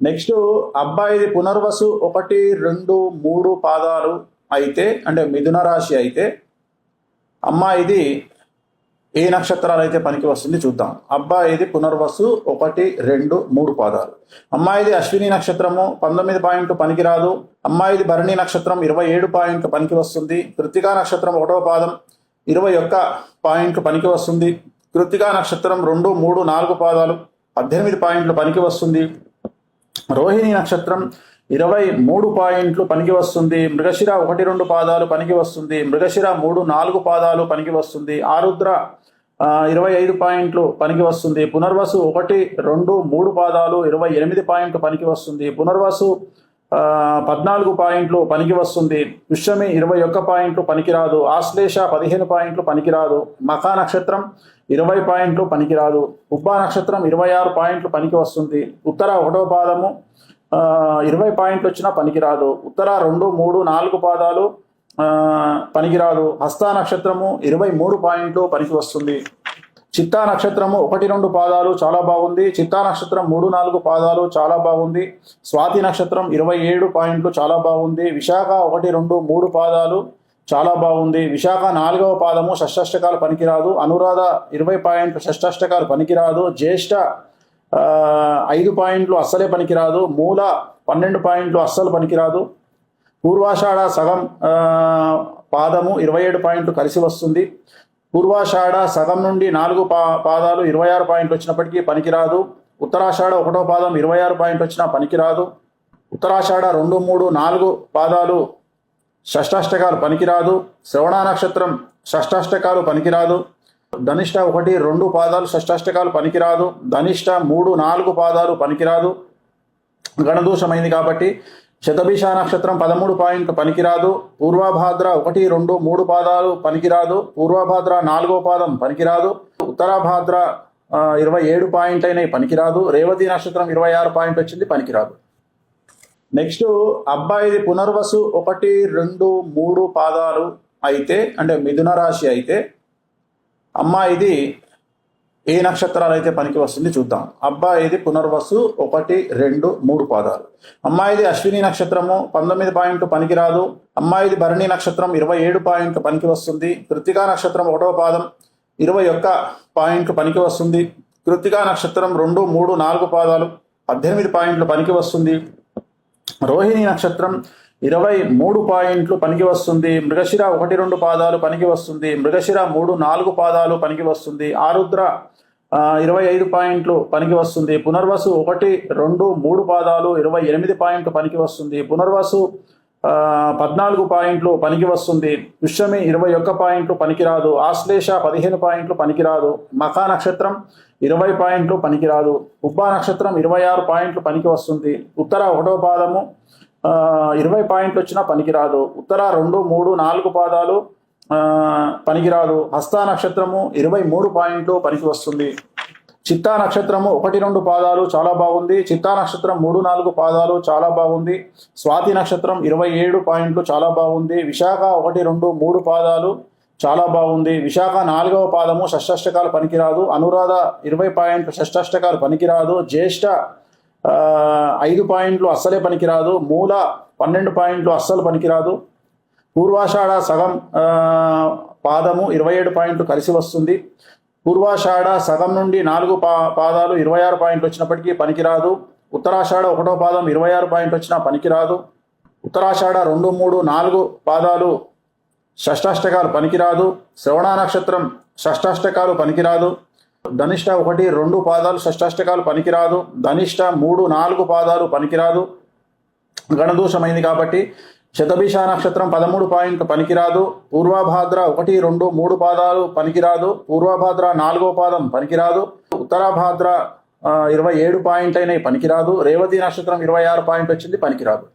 Next అబ్బాయిది పునర్వసు 1, 2, 3 పాదాలు అయితే అంటే మిథున రాశి అయితే అమ్మాయిది ఏ నక్షత్రాలు అయితే పనికి వస్తుంది చూద్దాం. అబ్బాయిది పునర్వసు 1, 2, 3 పాదాలు. అమ్మాయిది అశ్విని నక్షత్రము 19 పాయింట్లు పనికిరాదు. అమ్మాయిది భరణి నక్షత్రం 27 పాయింట్లు పనికి వస్తుంది. కృత్తికా నక్షత్రం 1వ పాదం 21 పాయింట్లు పనికి వస్తుంది. కృత్తికా నక్షత్రం 2, 3, 4 పాదాలు 18 పాయింట్లు పనికి వస్తుంది. రోహిణి నక్షత్రం 23 పాయింట్లు పనికి వస్తుంది. మృగశిర 1, 2 పాదాలు పనికి వస్తుంది. మృగశిర 3, 4 పాదాలు పనికి వస్తుంది. ఆరుద్ర 25 పాయింట్లు పనికి వస్తుంది. పునర్వసు 1, 2, 3 పాదాలు 28 పాయింట్లు పనికి వస్తుంది. పునర్వసు 14 పాయింట్లు పనికి వస్తుంది. పుష్యమి 21 పాయింట్లు పనికిరాదు. ఆశ్లేష 15 పాయింట్లు పనికిరాదు. మఖా నక్షత్రం 20 పాయింట్లు పనికిరాదు. ఉబ్బా నక్షత్రం 26 పాయింట్లు పనికి వస్తుంది. ఉత్తర 1వ పాదము 20 పాయింట్లు వచ్చినా పనికిరాదు. ఉత్తర 2, 3, 4 పాదాలు పనికిరాదు. హస్త నక్షత్రము 23 పాయింట్లు పనికి వస్తుంది. చిత్తా నక్షత్రము 1, 2 పాదాలు చాలా బాగుంది. చిత్తా నక్షత్రం 3, 4 పాదాలు చాలా బాగుంది. స్వాతి నక్షత్రం 27 పాయింట్లు చాలా బాగుంది. విశాఖ 1, 2, 3 పాదాలు చాలా బాగుంది. విశాఖ 4వ పాదము షష్టాష్టకాలు పనికిరాదు. అనురాధ 20 పాయింట్లు షష్టాష్టకాలు పనికిరాదు. జ్యేష్ఠ 5 పాయింట్లు అస్సలే పనికిరాదు. మూల 12 పాయింట్లు అస్సలు పనికిరాదు. పూర్వాషాఢ సగం పాదము 27 పాయింట్లు కలిసి వస్తుంది. పూర్వాషాఢ సగం నుండి 4 పాదాలు 26 పాయింట్లు వచ్చినప్పటికీ పనికిరాదు. ఉత్తరాషాఢ 1వ పాదం 26 పాయింట్లు వచ్చినా పనికిరాదు. ఉత్తరాషాఢ 2, 3, 4 పాదాలు షష్టాష్టకాలు పనికిరాదు. శ్రవణ నక్షత్రం షష్టాష్టకాలు పనికిరాదు. ధనిష్ట 1, 2 పాదాలు షష్టాష్టకాలు పనికిరాదు. ధనిష్ట 3, 4 పాదాలు పనికిరాదు. గణదోషమైంది కాబట్టి శతభిష నక్షత్రం 13 పాయింట్లు పనికిరాదు. పూర్వభాద్ర 1, 2, 3 పాదాలు పనికిరాదు. పూర్వభాద్ర 4వ పాదం పనికిరాదు. ఉత్తరాభాద్ర 27 పాయింట్ అయినాయి పనికిరాదు. రేవతి నక్షత్రం 26 పాయింట్ వచ్చింది పనికిరాదు. నెక్స్ట్ అబ్బాయిది పునర్వసు 1, 2, 3 పాదాలు అయితే అంటే మిథున రాశి అయితే అమ్మాయిది ఏ నక్షత్రాలు అయితే పనికి వస్తుంది చూద్దాం. అబ్బాయిది పునర్వసు 1, 2, 3 పాదాలు. అమ్మాయిది అశ్విని నక్షత్రము 19 పాయింట్లు పనికిరాదు. అమ్మాయిది భరణి నక్షత్రం 27 పాయింట్లు పనికి వస్తుంది. కృత్తికా నక్షత్రం 1వ పాదం 21 పాయింట్లు పనికి వస్తుంది. కృత్తికా నక్షత్రం 2, 3, 4 పాదాలు 18 పాయింట్లు పనికి వస్తుంది. రోహిణి నక్షత్రం 23 పాయింట్లు పనికి వస్తుంది. మృగశిర 1, 2 పాదాలు పనికి వస్తుంది. మృగశిర 3, 4 పాదాలు పనికి వస్తుంది. ఆరుద్ర 25 పాయింట్లు పనికి వస్తుంది. పునర్వసు 1, 2, 3 పాదాలు 28 పాయింట్లు పనికి వస్తుంది. పునర్వసు 14 పాయింట్లు పనికి వస్తుంది. పుష్యమి 21 పాయింట్లు పనికిరాదు. ఆశ్లేష 15 పాయింట్లు పనికిరాదు. మఖా నక్షత్రం 20 పాయింట్లు పనికిరాదు. ఉబ్బా నక్షత్రం 26 పాయింట్లు పనికి వస్తుంది. ఉత్తర 1వ పాదము 20 పాయింట్లు వచ్చినా పనికిరాదు. ఉత్తర 2, 3, 4 పాదాలు పనికిరాదు. హస్త నక్షత్రము 23 పాయింట్లు పనికి వస్తుంది. చిత్తా నక్షత్రము 1, 2 పాదాలు చాలా బాగుంది. చిత్తా నక్షత్రం 3, 4 పాదాలు చాలా బాగుంది. స్వాతి నక్షత్రం 27 పాయింట్లు చాలా బాగుంది. విశాఖ 1, 2, 3 పాదాలు చాలా బాగుంది. విశాఖ 4వ పాదము షష్టాష్టకాలు పనికిరాదు. అనురాధ 20 పాయింట్లు షష్టాష్టకాలు పనికిరాదు. జ్యేష్ఠ 5 పాయింట్లు అస్సలే పనికిరాదు. మూల 12 పాయింట్లు అస్సలు పనికిరాదు. పూర్వాషాఢ సగం పాదము 27 పాయింట్లు కలిసి వస్తుంది. పూర్వాషాఢ సగం నుండి 4 పాదాలు 26 పాయింట్లు వచ్చినప్పటికీ పనికిరాదు. ఉత్తరాషాఢ 1వ పాదం 26 పాయింట్లు వచ్చినా పనికిరాదు. ఉత్తరాషాఢ 2, 3, 4 పాదాలు షష్టాష్టకాలు పనికిరాదు. శ్రవణ నక్షత్రం షష్టాష్టకాలు పనికిరాదు. ధనిష్ట 1, 2 పాదాలు షష్టాష్టకాలు పనికిరాదు. ధనిష్ట 3, 4 పాదాలు పనికిరాదు. గణదోషమైంది కాబట్టి శతభిష నక్షత్రం 13 పాయింట్లు పనికిరాదు. పూర్వభాద్ర 1, 2, 3 పాదాలు పనికిరాదు. పూర్వభాద్ర 4వ పాదం పనికిరాదు. ఉత్తరాభాద్ర 27 పాయింట్ అయినాయి పనికిరాదు. రేవతి నక్షత్రం 26 పాయింట్ వచ్చింది పనికిరాదు.